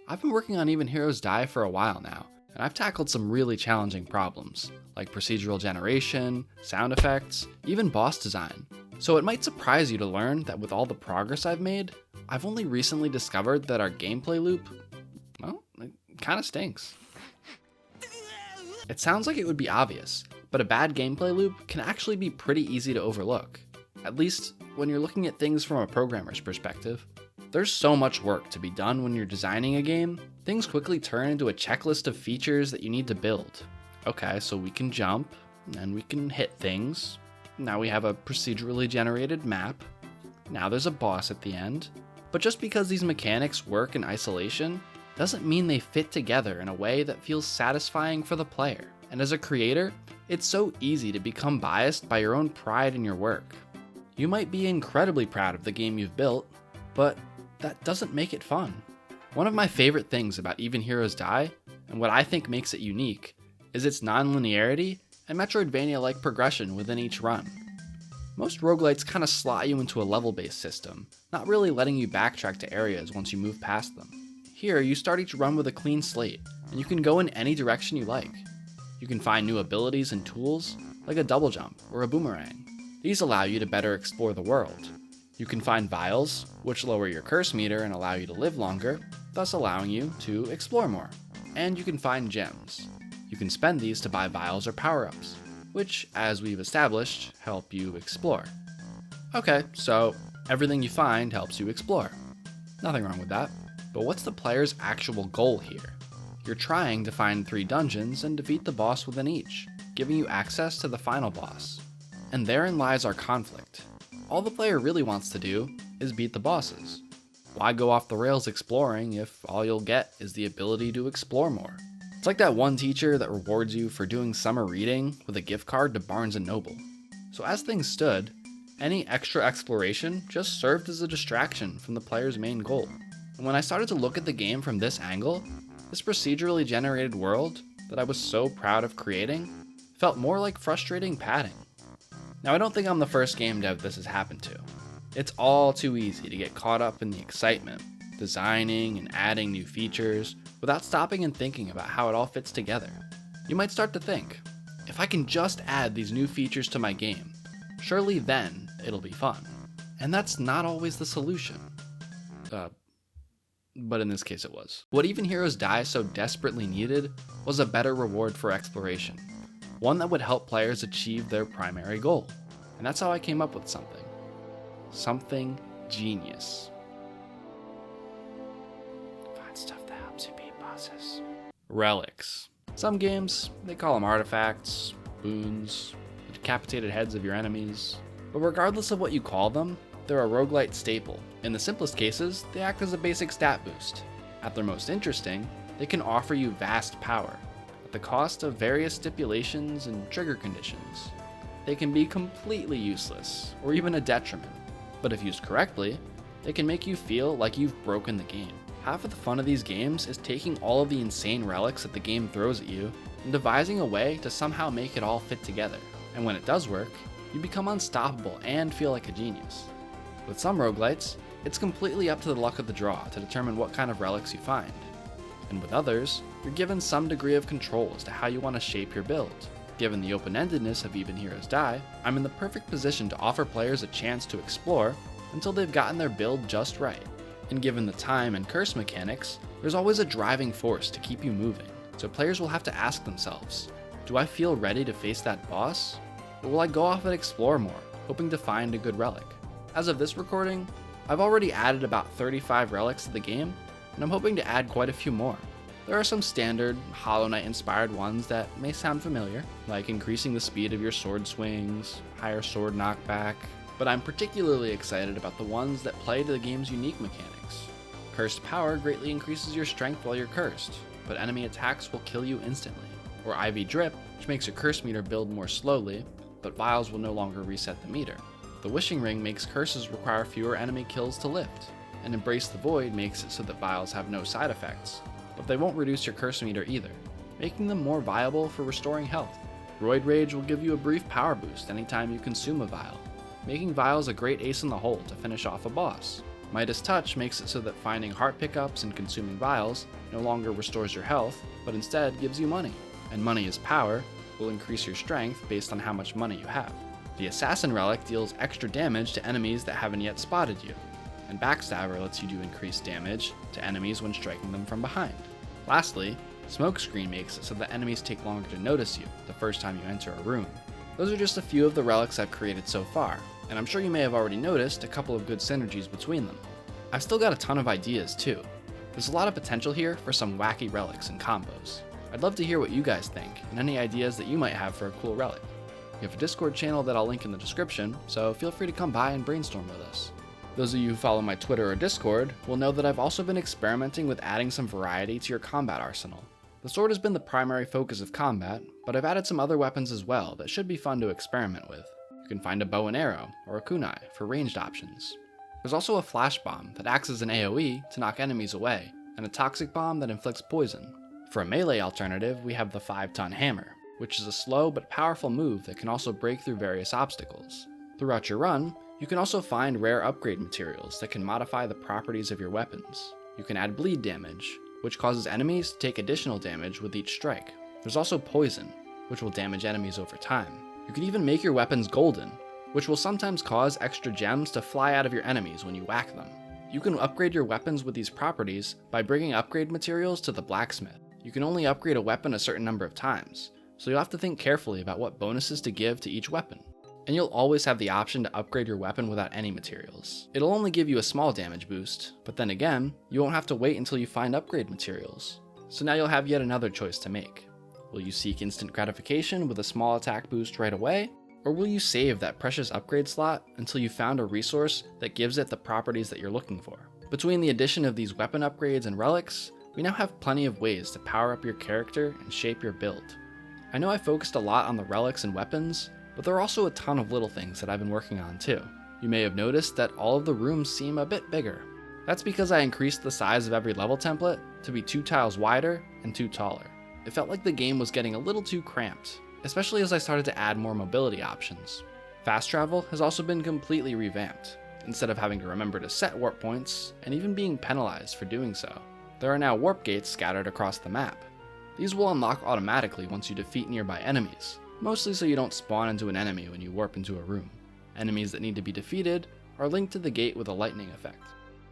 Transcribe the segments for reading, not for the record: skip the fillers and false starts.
I've been working on Even Heroes Die for a while now, and I've tackled some really challenging problems, like procedural generation, sound effects, even boss design. So it might surprise you to learn that with all the progress I've made, I've only recently discovered that our gameplay loop, well, it kinda stinks. It sounds like it would be obvious, but a bad gameplay loop can actually be pretty easy to overlook, at least when you're looking at things from a programmer's perspective. There's so much work to be done when you're designing a game, things quickly turn into a checklist of features that you need to build. Okay, so we can jump, and we can hit things. Now we have a procedurally generated map. Now there's a boss at the end. But just because these mechanics work in isolation, doesn't mean they fit together in a way that feels satisfying for the player. And as a creator, it's so easy to become biased by your own pride in your work. You might be incredibly proud of the game you've built, but that doesn't make it fun. One of my favorite things about Even Heroes Die, and what I think makes it unique, is its non-linearity and Metroidvania-like progression within each run. Most roguelites kind of slot you into a level-based system, not really letting you backtrack to areas once you move past them. Here, you start each run with a clean slate, and you can go in any direction you like. You can find new abilities and tools, like a double jump or a boomerang. These allow you to better explore the world. You can find vials, which lower your curse meter and allow you to live longer, thus allowing you to explore more. And you can find gems. You can spend these to buy vials or power-ups, which, as we've established, help you explore. Okay, so everything you find helps you explore. Nothing wrong with that. But what's the player's actual goal here? You're trying to find 3 dungeons and defeat the boss within each, giving you access to the final boss. And therein lies our conflict. All the player really wants to do is beat the bosses. Why go off the rails exploring if all you'll get is the ability to explore more? It's like that one teacher that rewards you for doing summer reading with a gift card to Barnes & Noble. So as things stood, any extra exploration just served as a distraction from the player's main goal. And when I started to look at the game from this angle, this procedurally generated world that I was so proud of creating felt more like frustrating padding. Now, I don't think I'm the first game dev this has happened to. It's all too easy to get caught up in the excitement, designing and adding new features, without stopping and thinking about how it all fits together. You might start to think, if I can just add these new features to my game, surely then it'll be fun. And that's not always the solution. But in this case it was. What Even Heroes Die so desperately needed was a better reward for exploration. One that would help players achieve their primary goal. And that's how I came up with something. Something genius. Find stuff that helps you beat bosses. Relics. Some games, they call them artifacts, boons, the decapitated heads of your enemies. But regardless of what you call them, they're a roguelite staple. In the simplest cases, they act as a basic stat boost. At their most interesting, they can offer you vast power, at the cost of various stipulations and trigger conditions. They can be completely useless, or even a detriment, but if used correctly, they can make you feel like you've broken the game. Half of the fun of these games is taking all of the insane relics that the game throws at you and devising a way to somehow make it all fit together. And when it does work, you become unstoppable and feel like a genius. With some roguelites, it's completely up to the luck of the draw to determine what kind of relics you find. And with others, you're given some degree of control as to how you want to shape your build. Given the open-endedness of Even Heroes Die, I'm in the perfect position to offer players a chance to explore until they've gotten their build just right. And given the time and curse mechanics, there's always a driving force to keep you moving. So players will have to ask themselves, do I feel ready to face that boss? Or will I go off and explore more, hoping to find a good relic? As of this recording, I've already added about 35 relics to the game, and I'm hoping to add quite a few more. There are some standard Hollow Knight inspired ones that may sound familiar, like increasing the speed of your sword swings, higher sword knockback, but I'm particularly excited about the ones that play to the game's unique mechanics. Cursed Power greatly increases your strength while you're cursed, but enemy attacks will kill you instantly. Or Ivy Drip, which makes your curse meter build more slowly, but vials will no longer reset the meter. The Wishing Ring makes curses require fewer enemy kills to lift, and Embrace the Void makes it so that vials have no side effects, but they won't reduce your curse meter either, making them more viable for restoring health. Roid Rage will give you a brief power boost anytime you consume a vial, making vials a great ace in the hole to finish off a boss. Midas Touch makes it so that finding heart pickups and consuming vials no longer restores your health, but instead gives you money. And money is power, will increase your strength based on how much money you have. The Assassin Relic deals extra damage to enemies that haven't yet spotted you, and Backstabber lets you do increased damage to enemies when striking them from behind. Lastly, Smokescreen makes it so that enemies take longer to notice you the first time you enter a room. Those are just a few of the relics I've created so far, and I'm sure you may have already noticed a couple of good synergies between them. I've still got a ton of ideas too. There's a lot of potential here for some wacky relics and combos. I'd love to hear what you guys think, and any ideas that you might have for a cool relic. We have a Discord channel that I'll link in the description, so feel free to come by and brainstorm with us. Those of you who follow my Twitter or Discord will know that I've also been experimenting with adding some variety to your combat arsenal. The sword has been the primary focus of combat, but I've added some other weapons as well that should be fun to experiment with. You can find a bow and arrow, or a kunai, for ranged options. There's also a flash bomb that acts as an AoE to knock enemies away, and a toxic bomb that inflicts poison. For a melee alternative, we have the 5-ton hammer, which is a slow but powerful move that can also break through various obstacles. Throughout your run, you can also find rare upgrade materials that can modify the properties of your weapons. You can add bleed damage, which causes enemies to take additional damage with each strike. There's also poison, which will damage enemies over time. You can even make your weapons golden, which will sometimes cause extra gems to fly out of your enemies when you whack them. You can upgrade your weapons with these properties by bringing upgrade materials to the blacksmith. You can only upgrade a weapon a certain number of times, so you'll have to think carefully about what bonuses to give to each weapon. And you'll always have the option to upgrade your weapon without any materials. It'll only give you a small damage boost, but then again, you won't have to wait until you find upgrade materials. So now you'll have yet another choice to make. Will you seek instant gratification with a small attack boost right away? Or will you save that precious upgrade slot until you found a resource that gives it the properties that you're looking for? Between the addition of these weapon upgrades and relics, we now have plenty of ways to power up your character and shape your build. I know I focused a lot on the relics and weapons, but there are also a ton of little things that I've been working on too. You may have noticed that all of the rooms seem a bit bigger. That's because I increased the size of every level template to be 2 tiles wider and 2 taller. It felt like the game was getting a little too cramped, especially as I started to add more mobility options. Fast travel has also been completely revamped. Instead of having to remember to set warp points, and even being penalized for doing so, there are now warp gates scattered across the map. These will unlock automatically once you defeat nearby enemies, mostly so you don't spawn into an enemy when you warp into a room. Enemies that need to be defeated are linked to the gate with a lightning effect.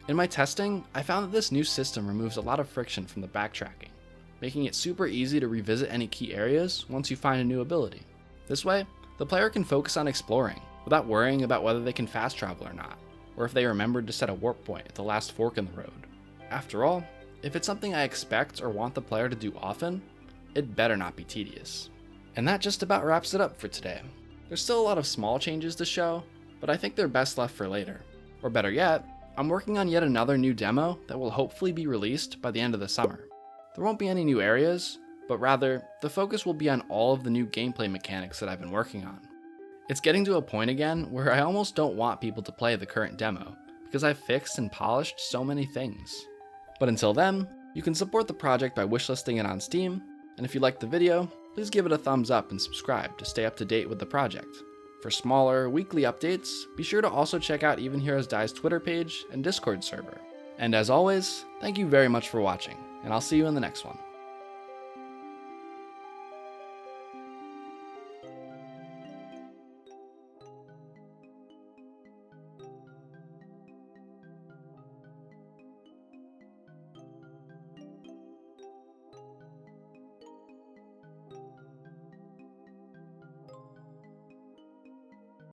In my testing, I found that this new system removes a lot of friction from the backtracking, making it super easy to revisit any key areas once you find a new ability. This way, the player can focus on exploring, without worrying about whether they can fast travel or not, or if they remembered to set a warp point at the last fork in the road. After all, if it's something I expect or want the player to do often, it better not be tedious. And that just about wraps it up for today. There's still a lot of small changes to show, but I think they're best left for later. Or better yet, I'm working on yet another new demo that will hopefully be released by the end of the summer. There won't be any new areas, but rather, the focus will be on all of the new gameplay mechanics that I've been working on. It's getting to a point again where I almost don't want people to play the current demo, because I've fixed and polished so many things. But until then, you can support the project by wishlisting it on Steam, and if you liked the video, please give it a thumbs up and subscribe to stay up to date with the project. For smaller, weekly updates, be sure to also check out Even Heroes Die's Twitter page and Discord server. And as always, thank you very much for watching, and I'll see you in the next one.